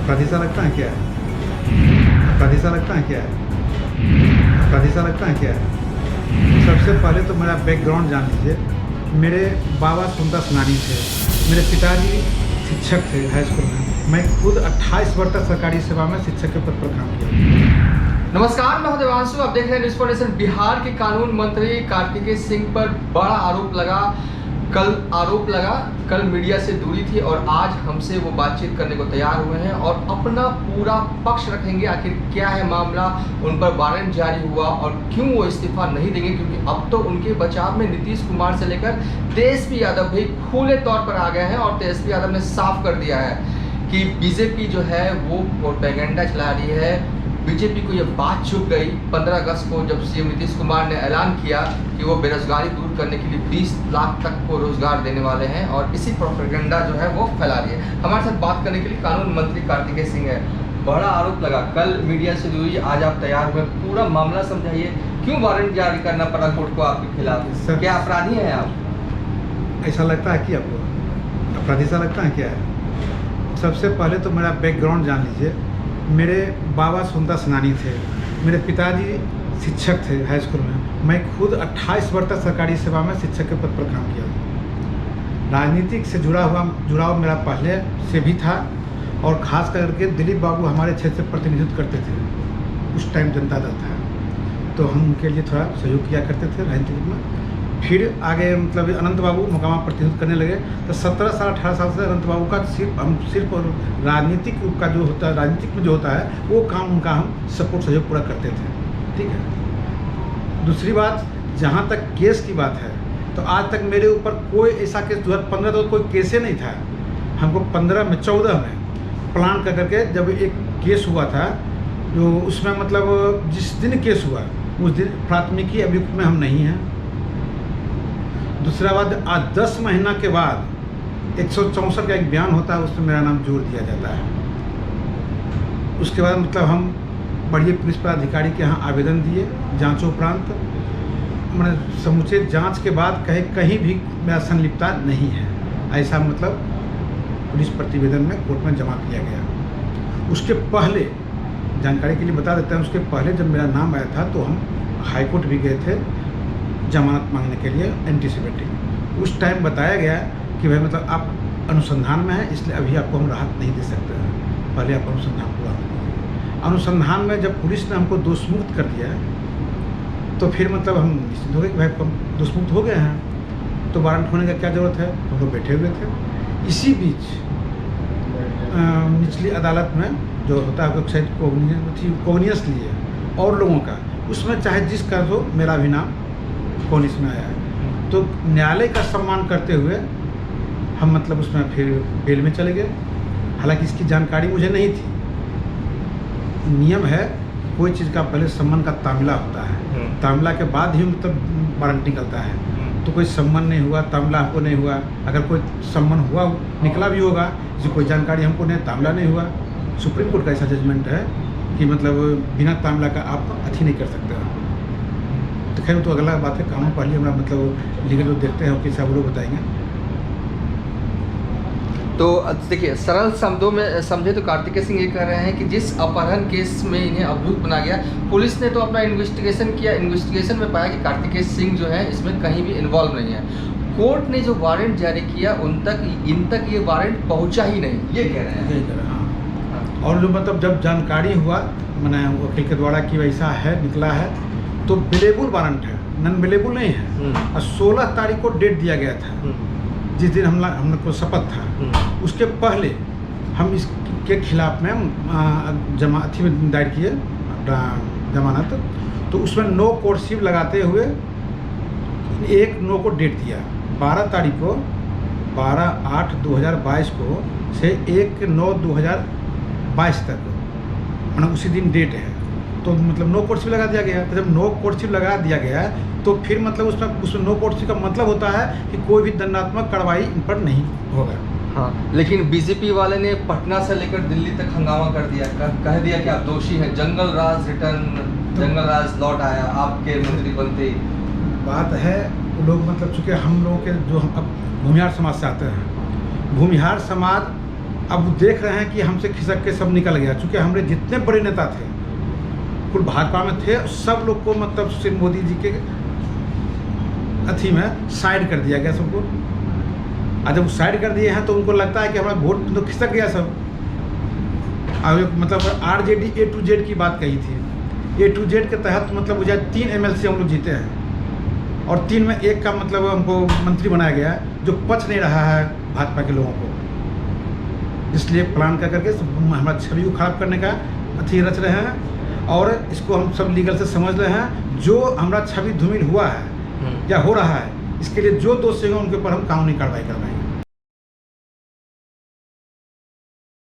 अपराधी सा लगता है क्या है? अपराधी सा लगता है क्या है? अपराधी सा लगता है क्या है? सबसे पहले तो मेरा बैकग्राउंड जान लीजिए। मेरे बाबा सुंदर सेनानी थे, मेरे पिताजी शिक्षक थे हाई स्कूल में। मैं खुद 28 वर्ष तक सरकारी सेवा में शिक्षक के पद पर काम किया। नमस्कार, मैं हूं देवांशु। आप देख रहे हैं न्यूज़ फॉर नेशन। बिहार के कानून मंत्री कार्तिकेय सिंह पर बड़ा आरोप लगा। कल मीडिया से दूरी थी और आज हमसे वो बातचीत करने को तैयार हुए हैं और अपना पूरा पक्ष रखेंगे। आखिर क्या है मामला, उन पर वारंट जारी हुआ और क्यों वो इस्तीफा नहीं देंगे, क्योंकि अब तो उनके बचाव में नीतीश कुमार से लेकर तेजस्वी यादव भी खुले तौर पर आ गए हैं। और तेजस्वी यादव ने साफ कर दिया है कि बीजेपी जो है वो प्रोपेगेंडा चला रही है। बीजेपी को ये बात चुप गई 15 अगस्त को, जब सीएम नीतीश कुमार ने ऐलान किया कि वो बेरोजगारी दूर करने के लिए 20 लाख तक को रोजगार देने वाले हैं, और इसी प्रोपेगेंडा जो है वो फैला रही है। हमारे साथ बात करने के लिए कानून मंत्री कार्तिकेय सिंह है। बड़ा आरोप लगा, कल मीडिया से दूरी, आज आप तैयार हुए, पूरा मामला समझाइए। क्यों वारंट जारी करना पड़ा कोर्ट को आपके खिलाफ? सर, क्या अपराधी हैं आप? ऐसा लगता है कि आपको अपराधी सा लगता है क्या है? सबसे पहले तो मेरा बैकग्राउंड जान लीजिए। मेरे बाबा सुंदर सेनानी थे, मेरे पिताजी शिक्षक थे हाई स्कूल में। मैं खुद 28 वर्ष तक सरकारी सेवा में शिक्षक के पद पर काम किया। राजनीतिक से जुड़ाव मेरा पहले से भी था, और ख़ास करके दिलीप बाबू हमारे क्षेत्र से प्रतिनिधित्व करते थे। उस टाइम जनता दल था, तो हम उनके लिए थोड़ा सहयोग किया करते थे राजनीतिक में। फिर आगे मतलब अनंत बाबू मुकामा प्रतिनिधित्व करने लगे, तो 17 साल 18 साल से अनंत बाबू का सिर्फ राजनीतिक का जो होता है, राजनीतिक में जो होता है वो काम उनका हम सपोर्ट सहयोग पूरा करते थे। ठीक है। दूसरी बात, जहाँ तक केस की बात है, तो आज तक मेरे ऊपर कोई ऐसा केस 2015 तो कोई केस ही नहीं था। हमको 14 में प्लान कर करके जब एक केस हुआ था, जो उसमें मतलब जिस दिन केस हुआ उस दिन प्राथमिकी अभियुक्त में हम नहीं हैं। दूसरा बात, आज 10 महीना के बाद 164 का एक बयान होता है, उसमें मेरा नाम जोड़ दिया जाता है। उसके बाद मतलब हम बड़े पुलिस पदाधिकारी के यहाँ आवेदन दिए, जांचोपरांत मैंने समुचित जांच के बाद कहीं भी मेरा संलिप्तता नहीं है, ऐसा मतलब पुलिस प्रतिवेदन में कोर्ट में जमा किया गया। उसके पहले जानकारी के लिए बता देते हैं, उसके पहले जब मेरा नाम आया था तो हम हाईकोर्ट भी गए थे जमानत मांगने के लिए एंटीसिपेटिंग। उस टाइम बताया गया कि भाई मतलब आप अनुसंधान में हैं, इसलिए अभी आपको हम राहत नहीं दे सकते हैं, पहले आप अनुसंधान पूरा करिए। अनुसंधान में जब पुलिस ने हमको दोषमुक्त कर दिया तो फिर मतलब हम निश्चित हो गए कि भाई हम दोषमुक्त हो गए हैं, तो वारंट होने का क्या ज़रूरत है, हम लोग बैठे हुए थे। इसी बीच निचली अदालत में जो होता है वेबसाइट कोग्नियस लिए और लोगों का, उसमें चाहे जिसका हो मेरा भी नाम कौन इसमें आया है, तो न्यायालय का सम्मान करते हुए हम मतलब उसमें फिर बेल में चले गए। हालांकि इसकी जानकारी मुझे नहीं थी। नियम है कोई चीज़ का पहले सम्मन का तामिला होता है, तामिला के बाद ही मतलब वारंट निकलता है। तो कोई सम्मन नहीं हुआ, तामिला हमको नहीं हुआ। अगर कोई सम्मन हुआ निकला भी होगा, जिसकी कोई जानकारी हमको नहीं, तामिला नहीं हुआ। सुप्रीम कोर्ट का ऐसा जजमेंट है कि मतलब बिना तामिला का आप अथी नहीं कर सकते। तो खैर तो अगला बात है, कानून पहले हमारा मतलब लीगल जो देखते हैं वकील साहब लोग बताएंगे। तो देखिए, सरल शब्दों में समझे तो कार्तिकेय सिंह ये कह रहे हैं कि जिस अपहरण केस में इन्हें अभियुक्त बना गया, पुलिस ने तो अपना इन्वेस्टिगेशन किया, इन्वेस्टिगेशन में पाया कि कार्तिकेय सिंह जो है इसमें कहीं भी इन्वॉल्व नहीं है। कोर्ट ने जो वारंट जारी किया इन तक ये वारंट पहुंचा ही नहीं, ये कह रहे हैं। हाँ। और जो मतलब जब जानकारी हुआ मैंने वकील के द्वारा कि वैसा है निकला है, तो बिलेबल वारंट है, नॉन बिलेबल नहीं है। और 16 तारीख को डेट दिया गया था, जिस दिन हम लोग को शपथ था। उसके पहले हम इसके खिलाफ में जमानत में दायर किए जमानत, तो उसमें नो कोर्सिव लगाते हुए 1/9 को डेट दिया। 12 तारीख को 12/8/2022 को से 1/9/2022 तक मतलब उसी दिन डेट है, तो मतलब नो कोर्सिव लगा दिया गया। तो जब नो कोर्सिव लगा दिया गया तो फिर मतलब उसमें नो कोर्सिव का मतलब होता है कि कोई भी दंडात्मक कार्रवाई इन पर नहीं होगा। हाँ, लेकिन बीजेपी वाले ने पटना से लेकर दिल्ली तक हंगामा कर दिया, कह दिया कि आप दोषी हैं, जंगल राज जंगल राज लौट आया आपके मंत्री बनते। बात है लोग मतलब चूँकि हम लोगों के जो हम अब भूमिहार समाज से आते हैं, भूमिहार समाज अब देख रहे हैं कि हमसे खिसक के सब निकल गया, चूँकि हमारे जितने बड़े नेता थे कुल भाजपा में थे, सब लोग को मतलब श्री मोदी जी के अथी में साइड कर दिया गया सबको। और जब साइड कर दिए हैं तो उनको लगता है कि हमारा वोट तो खिसक गया सब। अब मतलब आरजेडी A to Z की बात कही थी, A to Z के तहत मतलब मुझे 3 MLC हम लोग जीते हैं और 3 में 1 का मतलब हमको मंत्री बनाया गया है, जो पच नहीं रहा है भाजपा के लोगों को। इसलिए प्लान कर करके हमारा छवि को खराब करने का अथी रच रहे हैं और इसको हम सब लीगल से समझ रहे हैं। जो हमारा छवि धूमिल हुआ है या हो रहा है, इसके लिए जो दोषी होंगे उनके ऊपर हम कानूनी कार्रवाई करवाएंगे।